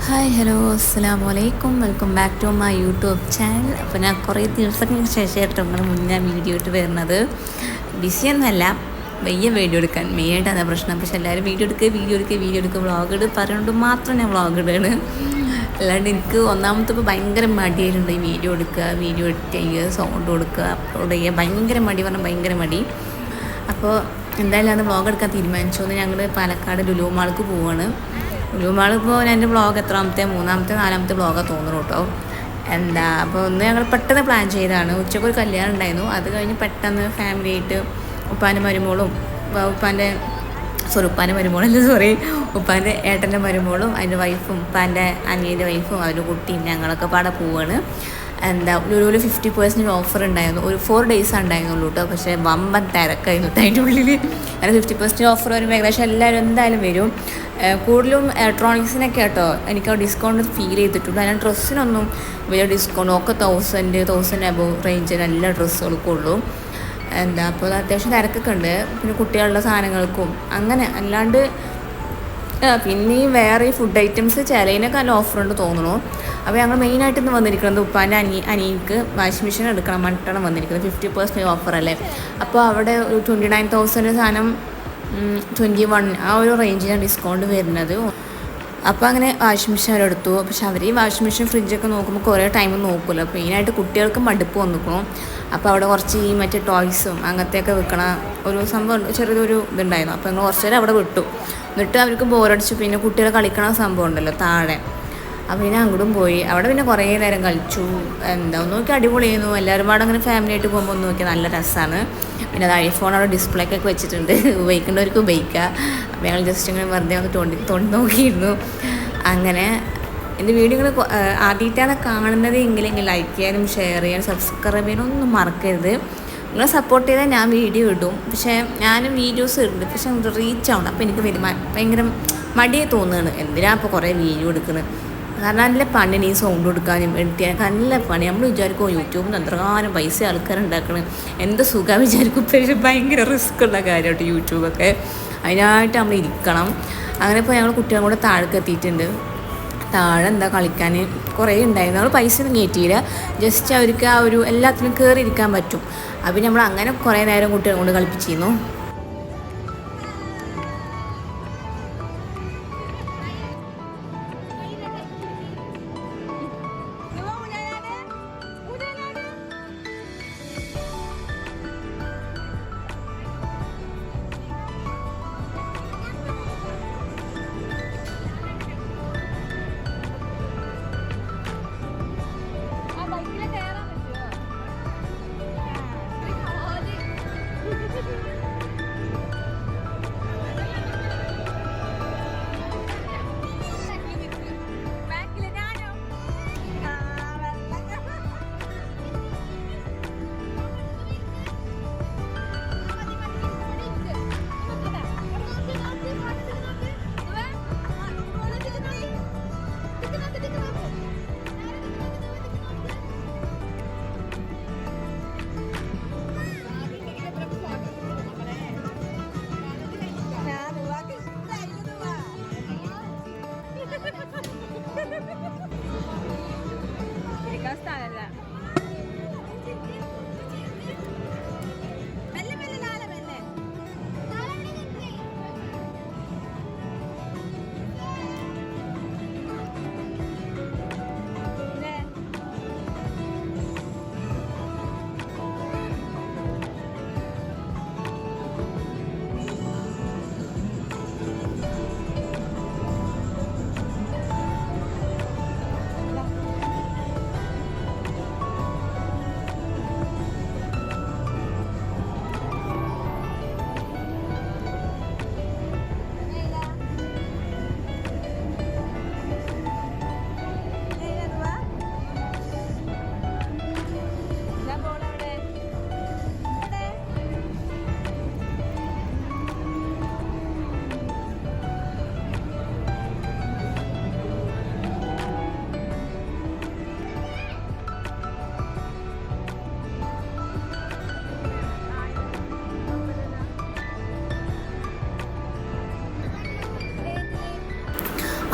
Hi hello അസ്സലാമു അലൈക്കും welcome back to my YouTube channel. അപ്പോൾ ഞാൻ കുറേ ദിവസങ്ങൾക്ക് ശേഷമായിട്ട് നിങ്ങൾ മുന്നേ വീഡിയോ ഇട്ട് വരുന്നത്. ബിസിയൊന്നുമല്ല, വയ്യ വീഡിയോ എടുക്കാൻ, മെയിനായിട്ട് അതാ പ്രശ്നം. പക്ഷെ എല്ലാവരും വീഡിയോ എടുക്കുക വ്ളോഗ് ഇട് പറയുന്നത് മാത്രം ഞാൻ വ്ളോഗ് ഇടുകയാണ്. അല്ലാണ്ട് എനിക്ക് ഒന്നാമത്തെ ഇപ്പോൾ ഭയങ്കര മടിയായിട്ടുണ്ട് ഈ വീഡിയോ എടുക്കുക, വീഡിയോ എഡിറ്റ് ചെയ്യുക, സൗണ്ട് കൊടുക്കുക, അപ്ലോഡ് ചെയ്യുക. ഭയങ്കര മടി. അപ്പോൾ എന്തായാലും അത് വ്ളോഗ് എടുക്കാൻ തീരുമാനിച്ചു. ഒന്ന് ഞങ്ങൾ പാലക്കാട് ലുലു മാൾക്ക് പോവുകയാണ്. ലുലുമാളിപ്പോൾ എൻ്റെ വ്ളോഗ് മൂന്നാമത്തെ നാലാമത്തെ വ്ളോഗാണ് തോന്നുന്നു കേട്ടോ. അപ്പോൾ ഒന്ന് ഞങ്ങൾ പെട്ടെന്ന് പ്ലാൻ ചെയ്തതാണ്. ഉച്ചക്കൊരു കല്യാണം ഉണ്ടായിരുന്നു. അത് കഴിഞ്ഞ് പെട്ടെന്ന് ഫാമിലി ആയിട്ട് ഉപ്പാൻ്റെ ഏട്ടൻ്റെ മരുമോളും അതിൻ്റെ വൈഫും ഉപ്പാൻ്റെ അനിയൻ്റെ വൈഫും അവരുടെ കുട്ടിയും ഞങ്ങളൊക്കെ പാടെ പോവുകയാണ്. ലുലുവിൽ 50% ഓഫർ ഉണ്ടായിരുന്നു. ഒരു 4 days ഉണ്ടായിരുന്നുള്ളൂ കേട്ടോ. പക്ഷേ വമ്പൻ തിരക്കായിരുന്നു അതിൻ്റെ ഉള്ളിൽ. അങ്ങനെ 50% ഓഫർ വരുമ്പോൾ ഏകദേശം എല്ലാവരും എന്തായാലും വരും. കൂടുതലും ഇലക്ട്രോണിക്സിനൊക്കെ കേട്ടോ എനിക്ക് ഡിസ്കൗണ്ട് ഫീൽ ചെയ്തിട്ടുണ്ട്. അതിന് ഡ്രസ്സിനൊന്നും വലിയ ഡിസ്കൗണ്ട് ഒക്കെ 1000 അബവ് റേഞ്ചിന് എല്ലാ ഡ്രസ്സുകൾക്കും ഉള്ളൂ. അപ്പോൾ അത്യാവശ്യം തിരക്കൊക്കെ ഉണ്ട്. പിന്നെ കുട്ടികളുടെ സാധനങ്ങൾക്കും അങ്ങനെ. അല്ലാണ്ട് പിന്നെ വേറെ ഈ ഫുഡ് ഐറ്റംസ് ചിലതിനൊക്കെ നല്ല ഓഫറുണ്ട് തോന്നുന്നു. അപ്പോൾ ഞങ്ങൾ മെയിനായിട്ട് ഇന്ന് വന്നിരിക്കുന്നത് ഉപ്പാൻ്റെ അനിയക്ക് വാഷിംഗ് മെഷീൻ എടുക്കണം മട്ടാണ് വന്നിരിക്കുന്നത്. 50% ഓഫറല്ലേ. അപ്പോൾ അവിടെ ഒരു 29,000 സാധനം 21 ആ ഒരു റേഞ്ചിലാണ് ഡിസ്കൗണ്ട് വരുന്നത്. അപ്പോൾ അങ്ങനെ വാഷിംഗ് മെഷീൻ അവരെടുത്തു. പക്ഷെ അവർ ഈ വാഷിംഗ് മെഷീൻ ഫ്രിഡ്ജൊക്കെ നോക്കുമ്പോൾ കുറേ ടൈം നോക്കുമല്ലോ. അപ്പോൾ മെയിനായിട്ട് കുട്ടികൾക്ക് മടുപ്പ് വന്നിക്കണം. അപ്പോൾ അവിടെ കുറച്ച് ഈ മറ്റേ ടോയ്സും അങ്ങനത്തെയൊക്കെ വിൽക്കണ ഒരു സംഭവം ചെറിയൊരു ഇതുണ്ടായിരുന്നു. അപ്പോൾ ഞങ്ങൾ കുറച്ച് നേരം അവിടെ വിട്ടു. എന്നിട്ട് അവർക്ക് ബോറടിച്ചു. പിന്നെ കുട്ടികൾ കളിക്കണ സംഭവം ഉണ്ടല്ലോ താഴെ, അപ്പോൾ പിന്നെ അങ്ങോട്ടും പോയി. അവിടെ പിന്നെ കുറേ നേരം കളിച്ചു. നോക്കി അടിപൊളിയായിരുന്നു. എല്ലാവരും പാടെ അങ്ങനെ ഫാമിലി ആയിട്ട് പോകുമ്പോൾ ഒന്ന് നോക്കിയാൽ നല്ല രസമാണ്. പിന്നെ അത് ഐഫോൺ അവിടെ ഡിസ്പ്ലേക്ക് ഒക്കെ വെച്ചിട്ടുണ്ട്, ഉപയോഗിക്കേണ്ടവർക്ക് ഉപയോഗിക്കുക. അപ്പോൾ ഞങ്ങൾ ജസ്റ്റ് ഇങ്ങനെ വെറുതെ ഒന്ന് തോണ്ടി നോക്കിയിരുന്നു. അങ്ങനെ എൻ്റെ വീഡിയോ ഇങ്ങനെ ആദ്യമായിട്ടാണ് കാണുന്നത് എങ്കിലും ലൈക്ക് ചെയ്യാനും ഷെയർ ചെയ്യാനും സബ്സ്ക്രൈബ് ചെയ്യാനും ഒന്നും മറക്കരുത്. നിങ്ങളെ സപ്പോർട്ട് ചെയ്താൽ ഞാൻ വീഡിയോ ഇടും. പക്ഷേ ഞാനും വീഡിയോസ് ഇടുന്നുണ്ട്, പക്ഷെ റീച്ച് ആവണം. അപ്പോൾ എനിക്ക് ഭയങ്കര മടിയായി തോന്നുകയാണ്. എന്തിനാ അപ്പോൾ കുറേ വീഡിയോ എടുക്കുന്നത്? കാരണം നല്ല പണിയാണ് ഈ സൗണ്ട് കൊടുക്കാനും എഡിറ്റ് ചെയ്യാനൊക്കെ നല്ല പണി. നമ്മൾ വിചാരിക്കും യൂട്യൂബിൽ നിന്ന് എത്രകാലം പൈസ ആൾക്കാരുണ്ടാക്കണം, എന്ത് സുഖം വിചാരിക്കും. പക്ഷേ ഭയങ്കര റിസ്ക് ഉള്ള കാര്യമായിട്ട് യൂട്യൂബൊക്കെ. അതിനായിട്ട് നമ്മൾ ഇരിക്കണം. അങ്ങനെ ഇപ്പോൾ ഞങ്ങൾ കുട്ടികളും കൂടെ താഴേക്ക് എത്തിയിട്ടുണ്ട്. താഴെ കളിക്കാൻ കുറേ ഉണ്ടായിരുന്നു. നമ്മൾ പൈസ ഒന്നും കയറ്റിയില്ല, ജസ്റ്റ് അവർക്ക് ആ ഒരു എല്ലാത്തിനും കയറി ഇരിക്കാൻ പറ്റും. അപ്പം നമ്മൾ അങ്ങനെ കുറേ നേരം കുട്ടികളെ കൊണ്ട് കളിപ്പിച്ചിരുന്നു.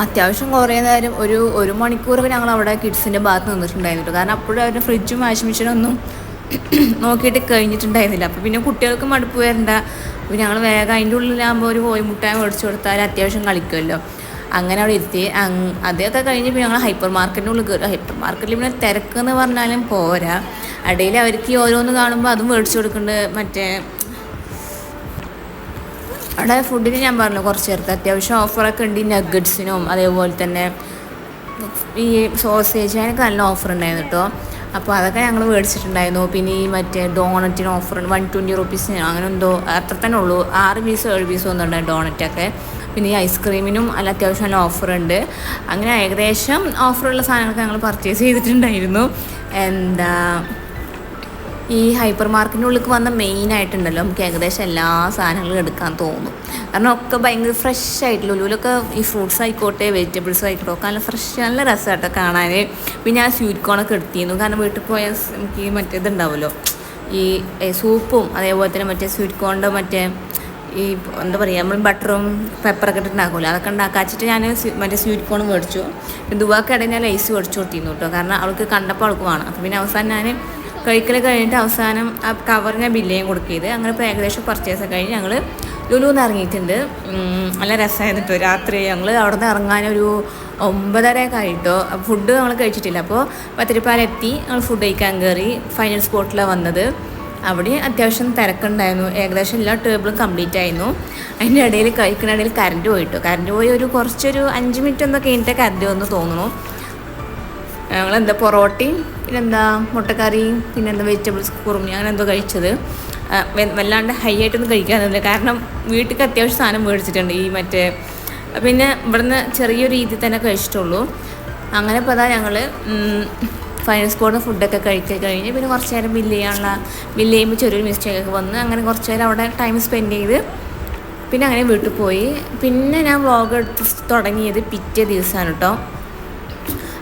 അത്യാവശ്യം കുറേ നേരം ഒരു മണിക്കൂറൊക്കെ ഞങ്ങൾ അവിടെ കിഡ്സിൻ്റെ ഭാഗത്ത് നിന്നിട്ടുണ്ടായിരുന്നു. കാരണം അപ്പോഴും അവരുടെ ഫ്രിഡ്ജും വാഷിംഗ് മെഷീനും ഒന്നും നോക്കിയിട്ട് കഴിഞ്ഞിട്ടുണ്ടായിരുന്നില്ല. അപ്പോൾ പിന്നെ കുട്ടികൾക്ക് മടുപ്പ് വരണ്ട, അപ്പോൾ ഞങ്ങൾ വേഗം അതിൻ്റെ ഉള്ളിലാകുമ്പോൾ ഒരു കോഴിമുട്ടായി മേടിച്ചു കൊടുത്താൽ അത്യാവശ്യം കളിക്കുമല്ലോ. അങ്ങനെ അവിടെ ഇരുത്തി. അതൊക്കെ കഴിഞ്ഞ് പിന്നെ ഞങ്ങൾ ഹൈപ്പർ മാർക്കറ്റിൻ്റെ ഉള്ളിൽ കയറി. ഹൈപ്പർ മാർക്കറ്റിൽ പിന്നെ തിരക്കെന്ന് പറഞ്ഞാലും പോരാ. ഇടയിൽ അവർക്ക് ഓരോന്ന് കാണുമ്പോൾ അതും മേടിച്ചു കൊടുക്കുന്നുണ്ട്. മറ്റേ അവിടെ ഫുഡിന് ഞാൻ പറഞ്ഞു കുറച്ച് നേരത്തെ അത്യാവശ്യം ഓഫറൊക്കെ ഉണ്ട്. ഈ നഗറ്റ്സിനും അതേപോലെ തന്നെ ഈ സോസേജ് അതിനൊക്കെ നല്ല ഓഫർ ഉണ്ടായിരുന്നു കേട്ടോ. അപ്പോൾ അതൊക്കെ ഞങ്ങൾ മേടിച്ചിട്ടുണ്ടായിരുന്നു. പിന്നെ ഈ മറ്റേ ഡോണറ്റിന് ഓഫർ ഉണ്ട് 120 റുപ്പീസിന് അങ്ങനെ എന്തോ അത്ര തന്നെ ഉള്ളൂ. 6 പീസോ 7 പീസോ ഒന്നും ഉണ്ടായി ഡോണറ്റൊക്കെ. പിന്നെ ഈ ഐസ്ക്രീമിനും നല്ല അത്യാവശ്യം നല്ല ഓഫറുണ്ട്. അങ്ങനെ ഏകദേശം ഓഫറുള്ള സാധനങ്ങളൊക്കെ ഞങ്ങൾ പർച്ചേസ് ചെയ്തിട്ടുണ്ടായിരുന്നു. ഈ ഹൈപ്പർ മാർക്കറ്റിൻ്റെ ഉള്ളിലേക്ക് വന്ന മെയിനായിട്ടുണ്ടല്ലോ നമുക്ക് ഏകദേശം എല്ലാ സാധനങ്ങളും എടുക്കാൻ തോന്നും. കാരണം ഒക്കെ ഭയങ്കര ഫ്രഷ് ആയിട്ട് ലുലുവിലൊക്കെ ഈ ഫ്രൂട്ട്സ് ആയിക്കോട്ടെ വെജിറ്റബിൾസ് ആയിക്കോട്ടെ ഒക്കെ നല്ല ഫ്രഷ് നല്ല രസമായിട്ടോ കാണാൻ. പിന്നെ ഞാൻ സ്വീറ്റ് കോണൊക്കെ എടുത്തിരുന്നു. കാരണം വീട്ടിൽ പോയാൽ നമുക്ക് ഈ മറ്റേതുണ്ടാവുമല്ലോ ഈ സൂപ്പും അതേപോലെ തന്നെ മറ്റേ സ്വീറ്റ് കോണിൻ്റെ മറ്റേ ഈ എന്താ പറയുക നമ്മൾ ബട്ടറും പെപ്പറൊക്കെ ഇട്ടുണ്ടാക്കുമല്ലോ അതൊക്കെ ഉണ്ടാക്കാച്ചിട്ട് ഞാൻ മറ്റേ സ്വീറ്റ് കോൺ മേടിച്ചു. പിന്നെ ദുവാക്കിടയിൽ ഞാൻ ലൈസ് മേടിച്ചു കൊടുത്തിരുന്നു കേട്ടോ. കാരണം അവൾക്ക് കണ്ടപ്പോൾ അവൾക്ക് വേണം. അപ്പോൾ പിന്നെ അവസാനം ഞാൻ കഴിക്കൽ കഴിഞ്ഞിട്ട് അവസാനം ആ കവറിന് ബില്ലേയും കൊടുക്കിയത്. അങ്ങനെ ഇപ്പോൾ ഏകദേശം പർച്ചേസ് കഴിഞ്ഞ് ഞങ്ങൾ ലുലുന്ന് ഇറങ്ങിയിട്ടുണ്ട്. നല്ല രസമായിരുന്നു. രാത്രി ഞങ്ങൾ അവിടെ നിന്ന് ഇറങ്ങാനൊരു 9:30 ആയിട്ടോ. ഫുഡ് നമ്മൾ കഴിച്ചിട്ടില്ല. അപ്പോൾ പത്തിരിപ്പാലെത്തി ഞങ്ങൾ ഫുഡ് കഴിക്കാൻ കയറി. ഫൈനൽ സ്പോട്ടിലാണ് വന്നത്. അവിടെ അത്യാവശ്യം തിരക്കുണ്ടായിരുന്നു. ഏകദേശം എല്ലാ ടേബിളും കംപ്ലീറ്റ് ആയിരുന്നു. അതിൻ്റെ ഇടയിൽ കഴിക്കുന്ന ഇടയിൽ കറണ്ട് പോയിട്ടോ. കറണ്ട് പോയി കുറച്ചൊരു 5 മിനിറ്റ് എന്തോ കഴിഞ്ഞിട്ട് കറണ്ട് വന്ന് തോന്നുന്നു. ഞങ്ങളെന്താ പൊറോട്ടയും പിന്നെന്താ മുട്ടക്കറിയും പിന്നെന്താ വെജിറ്റബിൾസ് കുറുമി അങ്ങനെ എന്തോ കഴിച്ചത്. വല്ലാണ്ട് ഹൈ ആയിട്ടൊന്നും കഴിക്കാനില്ല. കാരണം വീട്ടിലേക്ക് അത്യാവശ്യം സാധനം മേടിച്ചിട്ടുണ്ട്. ഈ മറ്റേ പിന്നെ ഇവിടുന്ന് ചെറിയൊരു രീതിയിൽ തന്നെ കഴിച്ചിട്ടുള്ളൂ. അങ്ങനെ ഇപ്പോൾ അതാ ഞങ്ങൾ ഫൈനൽ സ്പോട്ടിൽ ഫുഡൊക്കെ കഴിക്കാൻ കഴിഞ്ഞ് പിന്നെ കുറച്ച് നേരം ബില്ല് ചെയ്യുമ്പോൾ ചെറിയൊരു മിസ്റ്റേക്കൊക്കെ വന്ന് അങ്ങനെ കുറച്ച് നേരം അവിടെ ടൈം സ്പെൻഡ് ചെയ്ത് പിന്നെ അങ്ങനെ വീട്ടിൽ പോയി. പിന്നെ ഞാൻ വ്ളോഗ് എടുത്ത് തുടങ്ങിയത് പിറ്റേ ദിവസമാണ് കേട്ടോ.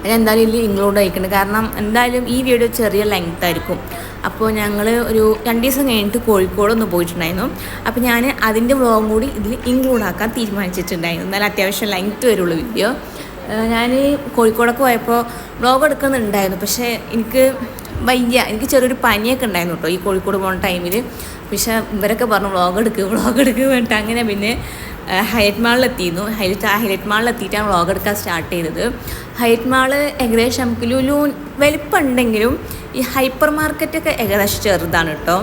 അതിനെന്തായാലും ഇതിൽ ഇൻക്ലൂഡ് ആയിട്ടുണ്ട്. കാരണം എന്തായാലും ഈ വീഡിയോ ചെറിയ ലെങ്ത് ആയിരിക്കും. അപ്പോൾ ഞങ്ങൾ ഒരു 2 ദിവസം കഴിഞ്ഞിട്ട് കോഴിക്കോടൊന്ന് പോയിട്ടുണ്ടായിരുന്നു. അപ്പോൾ ഞാൻ അതിൻ്റെ വ്ളോഗും കൂടി ഇതിൽ ഇൻക്ലൂഡ് ആക്കാൻ തീരുമാനിച്ചിട്ടുണ്ടായിരുന്നു. എന്നാലും അത്യാവശ്യം ലെങ്ത് വരുള്ളൂ വീഡിയോ. ഞാൻ കോഴിക്കോടൊക്കെ പോയപ്പോൾ വ്ളോഗ് എടുക്കുന്നുണ്ടായിരുന്നു. പക്ഷേ എനിക്ക് എനിക്ക് ചെറിയൊരു പനിയൊക്കെ ഉണ്ടായിരുന്നു കേട്ടോ ഈ കോഴിക്കോട് പോകുന്ന ടൈമിൽ. പക്ഷേ ഇവരൊക്കെ പറഞ്ഞു വ്ളോഗ് എടുക്കുക വേണ്ട. അങ്ങനെ പിന്നെ ഹൈലൈറ്റ് മാളിലെത്തിയിരുന്നു. ഹൈലൈറ്റ് മാളിലെത്തിയിട്ടാണ് വ്ളോഗ് എടുക്കാൻ സ്റ്റാർട്ട് ചെയ്തത്. ഹൈലൈറ്റ് മാള് ഏകദേശം നമുക്ക് ലുലു വലിപ്പമുണ്ടെങ്കിലും ഈ ഹൈപ്പർ മാർക്കറ്റൊക്കെ ഏകദേശം ചെറുതാണ് കേട്ടോ.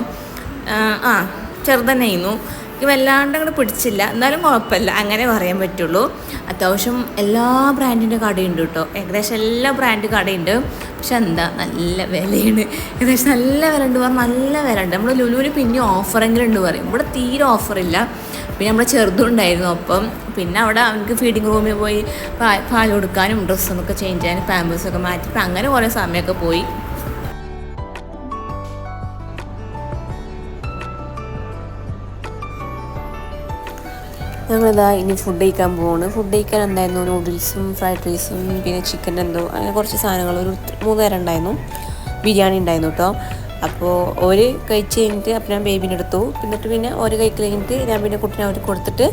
ചെറുതന്നെയായിരുന്നു. എനിക്ക് വല്ലാണ്ട് അങ്ങോട്ട് പിടിച്ചില്ല. എന്നാലും കുഴപ്പമില്ല അങ്ങനെ പറയാൻ പറ്റുള്ളൂ. അത്യാവശ്യം എല്ലാ ബ്രാൻഡിൻ്റെ കടയുണ്ട് കേട്ടോ. ഏകദേശം എല്ലാ ബ്രാൻഡ് കടയുണ്ട്. പക്ഷെ എന്താ നല്ല വിലയാണ്. ഏകദേശം നല്ല വില ഉണ്ട് പറഞ്ഞാൽ നല്ല വില ഉണ്ട്. നമ്മൾ ലുലുവിൽ പിന്നെ ഓഫറെങ്കിലും ഉണ്ട് പറയും. ഇവിടെ തീരെ ഓഫറില്ല. പിന്നെ നമ്മുടെ ചെറുതുണ്ടായിരുന്നു ഒപ്പം. പിന്നെ അവിടെ അവർക്ക് ഫീഡിങ് റൂമിൽ പോയി പാൽ കൊടുക്കാനും ഡ്രസ്സൊക്കെ ചേഞ്ച് ചെയ്യാനും പാമ്പേഴ്സൊക്കെ മാറ്റി അങ്ങനെ കുറേ സമയമൊക്കെ പോയി. ഞങ്ങളിതാ ഇനി ഫുഡ് കഴിക്കാൻ പോവാണ്. ഫുഡ് കഴിക്കാൻ എന്തായിരുന്നു നൂഡിൽസും ഫ്രൈഡ് റൈസും പിന്നെ ചിക്കൻ എന്തോ അങ്ങനെ കുറച്ച് സാധനങ്ങൾ ഒരു 3 നേരം ഉണ്ടായിരുന്നു. ബിരിയാണി ഉണ്ടായിരുന്നു കേട്ടോ. അപ്പോൾ ഒരു കഴിച്ച് കഴിഞ്ഞിട്ട് അപ്പം ഞാൻ ബേബിൻ്റെ എടുത്തു. എന്നിട്ട് പിന്നെ ഒരു കഴിക്കൽ കഴിഞ്ഞിട്ട് ഞാൻ പിന്നെ കുട്ടീനെ അവർക്ക് കൊടുത്തിട്ട്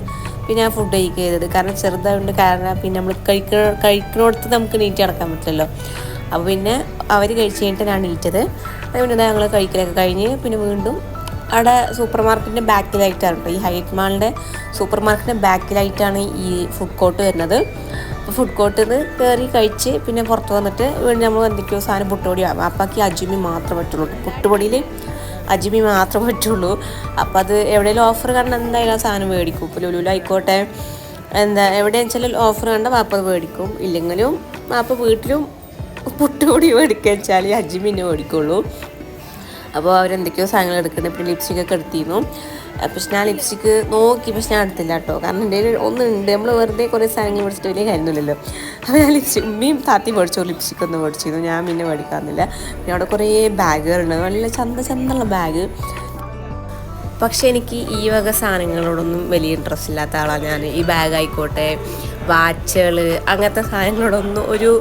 പിന്നെ ഞാൻ ഫുഡ് കഴിക്കുക ചെയ്തത്. കാരണം ചെറുതായതുകൊണ്ട് കാരണം പിന്നെ നമ്മൾ കഴിക്കുന്നിടത്ത് നമുക്ക് നീറ്റ് നടക്കാൻ പറ്റില്ലല്ലോ. അപ്പോൾ പിന്നെ അവർ കഴിച്ച് കഴിഞ്ഞിട്ട് ഞാൻ നീറ്റത്. അതുകൊണ്ട് ഞങ്ങൾ കഴിക്കലൊക്കെ കഴിഞ്ഞ് പിന്നെ വീണ്ടും അവിടെ സൂപ്പർ മാർക്കറ്റിൻ്റെ ബാക്കിലായിട്ടാണ് കേട്ടോ. ഈ ഹൈലൈറ്റ് മാളിൻ്റെ സൂപ്പർ മാർക്കറ്റിൻ്റെ ബാക്കിലായിട്ടാണ് ഈ ഫുഡ് കോർട്ട് വരുന്നത്. അപ്പോൾ ഫുഡ് കോർട്ടിൽ നിന്ന് കയറി കഴിച്ച് പിന്നെ പുറത്ത് വന്നിട്ട് വീണ്ടും നമ്മൾ എന്തൊക്കെയോ സാധനം പുട്ടുപൊടി അപ്പാക്കി അജ്മി മാത്രമേ പറ്റുള്ളൂ. പുട്ടുപൊടിയിൽ അജ്മി മാത്രമേ പറ്റുള്ളൂ. അപ്പോൾ അത് എവിടെയെങ്കിലും ഓഫർ കണ്ടാൽ എന്തായാലും ആ സാധനം മേടിക്കും. ഇപ്പോൾ ലുലുലായിക്കോട്ടെ എവിടെയാണെന്ന് വെച്ചാൽ ഓഫർ കണ്ടാൽ വാപ്പ അത് മേടിക്കും. ഇല്ലെങ്കിലും വാപ്പ വീട്ടിലും പുട്ടുപൊടി മേടിക്കുക വെച്ചാൽ അജ്മിനെ മേടിക്കുള്ളൂ. അപ്പോൾ അവരെന്തൊക്കെയോ സാധനങ്ങൾ എടുക്കുന്നുണ്ട്. പിന്നെ ലിപ്സ്റ്റിക്കൊക്കെ എടുത്തിരുന്നു. പക്ഷെ ഞാൻ ലിപ്സ്റ്റിക്ക് നോക്കി പക്ഷെ ഞാൻ എടുത്തില്ല കേട്ടോ. കാരണം എൻ്റെ ഒന്നുണ്ട് നമ്മൾ വെറുതെ കുറേ സാധനങ്ങൾ മേടിച്ചിട്ട് വലിയ കാര്യമൊന്നുമില്ലല്ലോ. അപ്പോൾ ഞാൻ ഉമ്മയും താത്തി മേടിച്ചോ ലിപ്സ്റ്റിക്ക് ഒന്ന് മേടിച്ചിരുന്നു. ഞാൻ പിന്നെ മേടിക്കാറില്ല. പിന്നെ അവിടെ കുറേ ബാഗുകളുണ്ട്. നല്ല ചന്നുള്ള ബാഗ്. പക്ഷെ എനിക്ക് ഈ വക സാധനങ്ങളോടൊന്നും വലിയ ഇൻട്രസ്റ്റ് ഇല്ലാത്ത ആളാണ് ഞാൻ. ഈ ബാഗായിക്കോട്ടെ വാച്ചുകൾ അങ്ങനത്തെ സാധനങ്ങളോടൊന്നും ഒരു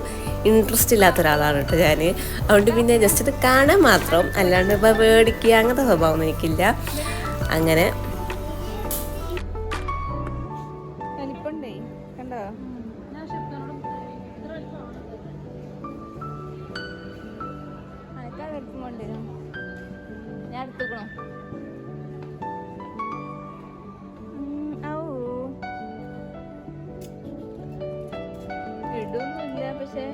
ഇൻട്രസ്റ്റ് ഇല്ലാത്ത ഒരാളാണ് കേട്ടോ ഞാൻ. അതുകൊണ്ട് പിന്നെ ജസ്റ്റ് ഇത് കാണാൻ മാത്രം, അല്ലാണ്ട് ഇപ്പോൾ മേടിക്കുക അങ്ങനത്തെ സ്വഭാവമൊന്നും എനിക്കില്ല. അങ്ങനെ എടുത്തുക്കണോ ഇതൊന്നുമില്ല പക്ഷെ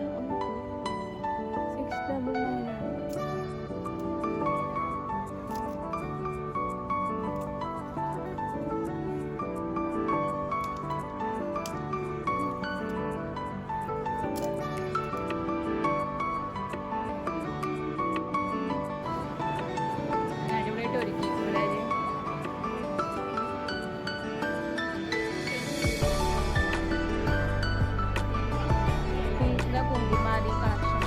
699 അടിപൊളിയായിട്ട് ഒരുക്കി കുണ്ടിമാലി കളക്ഷൻസ്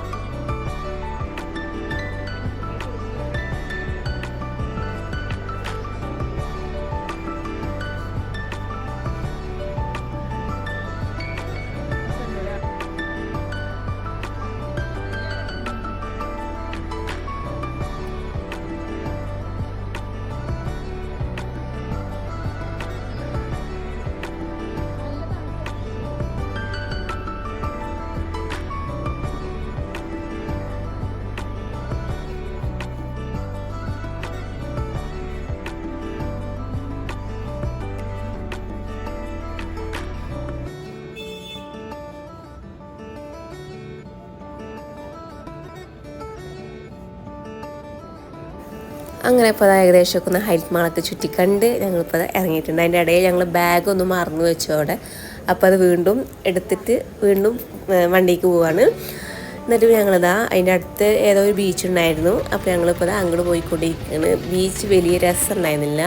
അങ്ങനെ ഇപ്പോൾ ഏകദേശമൊക്കെ ഒന്ന് ഹൈറ്റ് മാളൊക്കെ ചുറ്റിക്കണ്ട് ഞങ്ങളിപ്പോൾ ഇറങ്ങിയിട്ടുണ്ട്. അതിൻ്റെ ഇടയിൽ ഞങ്ങൾ ബാഗൊന്ന് മറന്നു വെച്ചു അവിടെ. അപ്പോൾ അത് വീണ്ടും എടുത്തിട്ട് വീണ്ടും വണ്ടിക്ക് പോവാണ്. എന്നിട്ട് ഞങ്ങളിതാ അതിൻ്റെ അടുത്ത് ഏതോ ഒരു ബീച്ച് ഉണ്ടായിരുന്നു. അപ്പോൾ ഞങ്ങളിപ്പോൾ അങ്ങോട്ട് പോയിക്കൊണ്ടിരിക്കുകയാണ്. ബീച്ച് വലിയ രസം ഉണ്ടായിരുന്നില്ല,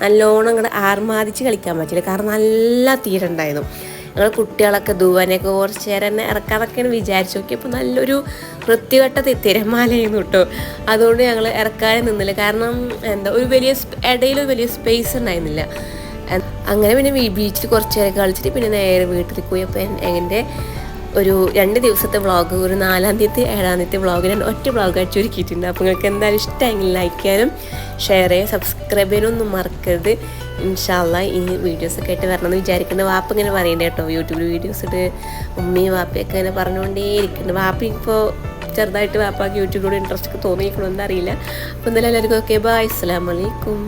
നല്ലോണം അങ്ങോട്ട് ആർമാദിച്ച് കളിക്കാൻ പറ്റില്ല, കാരണം നല്ല തീരുണ്ടായിരുന്നു. ഞങ്ങൾ കുട്ടികളൊക്കെ ദുവാനെയൊക്കെ കുറച്ച് നേരം തന്നെ ഇറക്കാതൊക്കെയാണ് വിചാരിച്ചു നോക്കിയപ്പോൾ നല്ലൊരു വൃത്തികെട്ട തിരമാലയായിരുന്നു കേട്ടോ. അതുകൊണ്ട് ഞങ്ങൾ ഇറക്കാതെ നിന്നില്ല, കാരണം എന്താ ഒരു വലിയ ഇടയിൽ ഒരു വലിയ സ്പേസ് ഉണ്ടായിരുന്നില്ല. അങ്ങനെ പിന്നെ ബീച്ചിൽ കുറച്ച് നേരം കളിച്ചിട്ട് പിന്നെ നേരെ വീട്ടിൽ പോയി. അപ്പോൾ എൻ്റെ ഒരു 2 ദിവസത്തെ വ്ളോഗ്, ഒരു 4-ാം തീയതി 7-ാം തീയതി വ്ളോഗ് ഞാൻ ഒറ്റ വ്ളോഗായിട്ട് ചുരുക്കിയിട്ടുണ്ട്. അപ്പോൾ നിങ്ങൾക്ക് എന്തായാലും ഇഷ്ടമെങ്കിൽ ലൈക്ക് ചെയ്യാനും ഷെയർ ചെയ്യാനും സബ്സ്ക്രൈബ് ചെയ്യാനും ഒന്നും മറക്കരുത്. ഇൻഷാ അള്ളാ ഈ വീഡിയോസൊക്കെ ആയിട്ട് വരണമെന്ന് വിചാരിക്കുന്നത്. വാപ്പ ഇങ്ങനെ പറയണ്ടേ കേട്ടോ, യൂട്യൂബിൽ വീഡിയോസ് ഇട്ട് ഉമ്മയും വാപ്പയൊക്കെ ഇങ്ങനെ പറഞ്ഞുകൊണ്ടേ ഇരിക്കുന്നുണ്ട്. വാപ്പ ഇപ്പോൾ ചെറുതായിട്ട് വാപ്പാക്ക് യൂട്യൂബിലൂടെ ഇൻട്രസ്റ്റ് ഒക്കെ തോന്നിയിരിക്കണമെന്ന് അറിയില്ല. അപ്പോൾ എന്തായാലും എല്ലാവർക്കും ഓക്കെ, ബൈ, അസ്സലാമു അലൈക്കും.